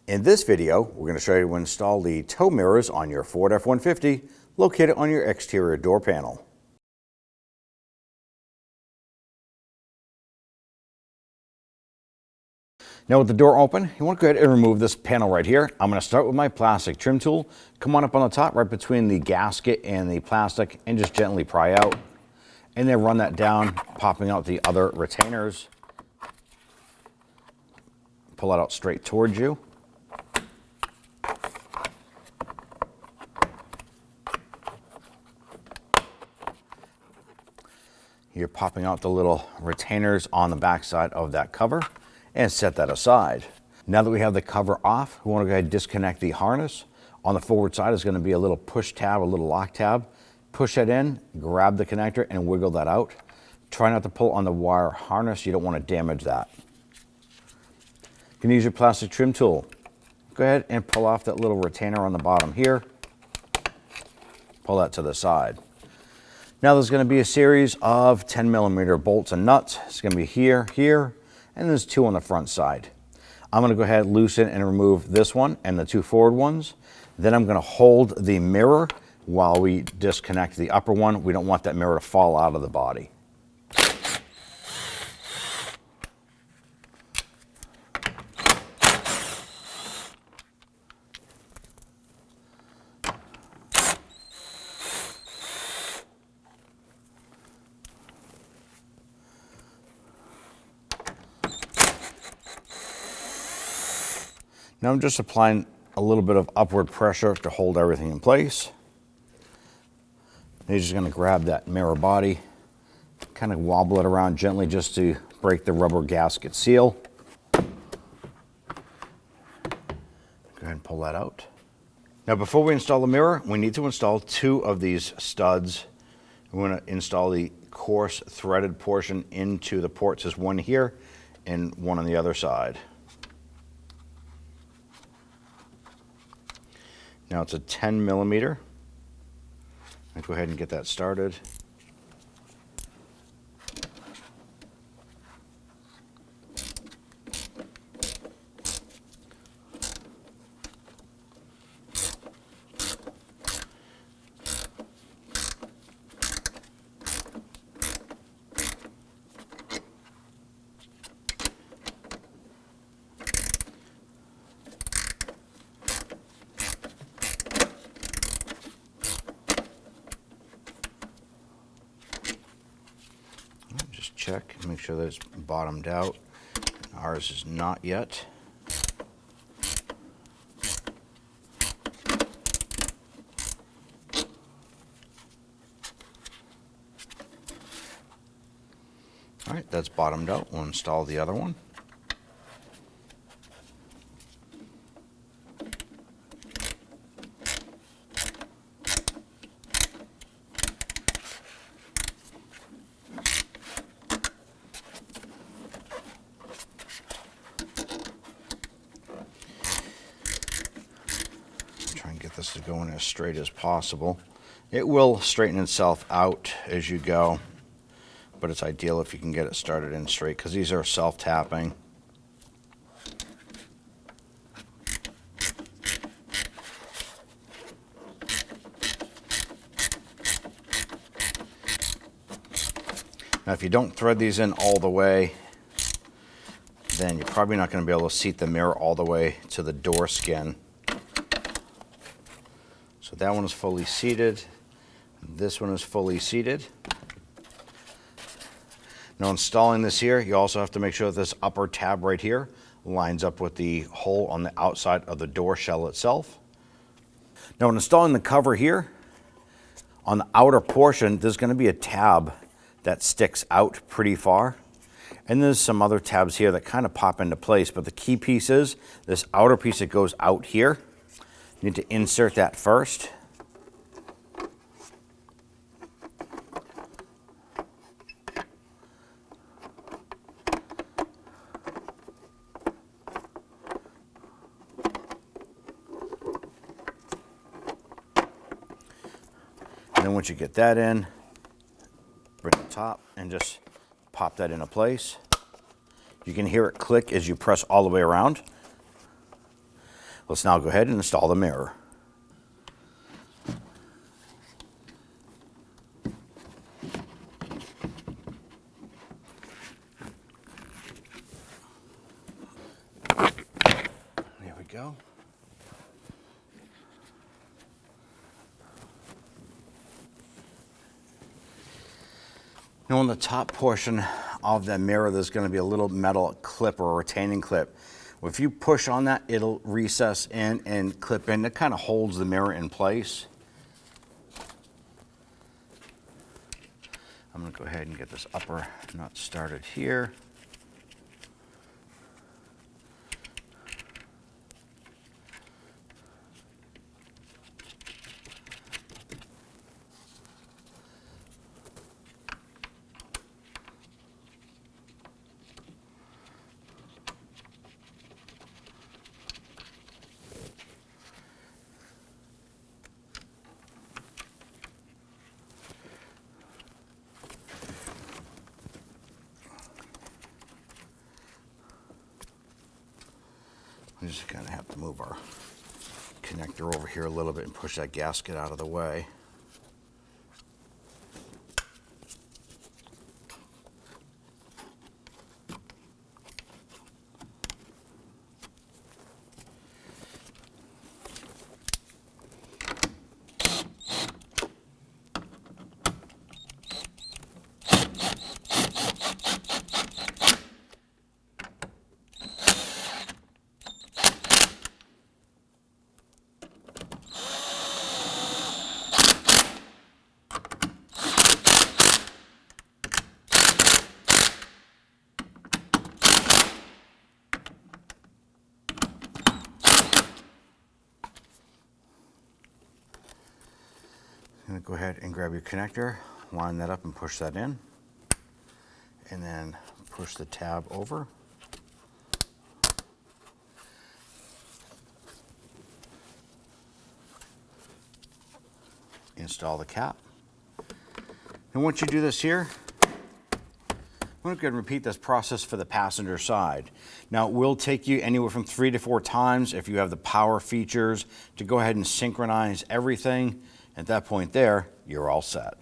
In this video, we're going to show you how to install the tow mirrors on your Ford F-150 located on your exterior door panel. Now with the door open, you want to go ahead and remove this panel right here. I'm going to start with my plastic trim tool. Come on up on the top right between the gasket and the plastic and just gently pry out. And then run that down, popping out the other retainers. Pull it out straight towards you. You're popping out the little retainers on the back side of that cover and set that aside. Now that we have the cover off, we want to go ahead and disconnect the harness. On the forward side is going to be a little push tab, a little lock tab. Push that in, grab the connector and wiggle that out. Try not to pull on the wire harness, you don't want to damage that. You can use your plastic trim tool. Go ahead and pull off that little retainer on the bottom here. Pull that to the side. Now there's going to be a series of 10mm bolts and nuts. It's going to be here, here, and there's two on the front side. I'm going to go ahead, loosen and remove this one and the two forward ones. Then I'm going to hold the mirror while we disconnect the upper one. We don't want that mirror to fall out of the body. Now I'm just applying a little bit of upward pressure to hold everything in place. You're just going to grab that mirror body, kind of wobble it around gently just to break the rubber gasket seal. Go ahead and pull that out. Now before we install the mirror, we need to install two of these studs. We're going to install the coarse threaded portion into the ports. There's one here and one on the other side. Now it's a 10mm. I'll go ahead and get that started. Check and make sure that it's bottomed out. Ours is not yet. All right, that's bottomed out. We'll install the other one. Get this to go in as straight as possible. It will straighten itself out as you go, but it's ideal if you can get it started in straight because these are self-tapping. Now if you don't thread these in all the way, then you're probably not going to be able to seat the mirror all the way to the door skin. So that one is fully seated. This one is fully seated. Now installing this here, you also have to make sure that this upper tab right here lines up with the hole on the outside of the door shell itself. Now when installing the cover here, on the outer portion, there's going to be a tab that sticks out pretty far. And there's some other tabs here that kind of pop into place, but the key piece is this outer piece that goes out here. You need to insert that first. And then once you get that in, bring the top and just pop that into place. You can hear it click as you press all the way around. Let's now go ahead and install the mirror. There we go. Now on the top portion of the mirror, there's going to be a little metal clip or a retaining clip. If you push on that, it'll recess in and clip in. It kind of holds the mirror in place. I'm going to go ahead and get this upper nut started here. We just kind of have to move our connector over here a little bit and push that gasket out of the way. Going to go ahead and grab your connector, line that up and push that in, and then push the tab over. Install the cap. And once you do this here, I'm going to go ahead and repeat this process for the passenger side. Now it will take you anywhere from 3 to 4 times if you have the power features to go ahead and synchronize everything. At that point there, you're all set.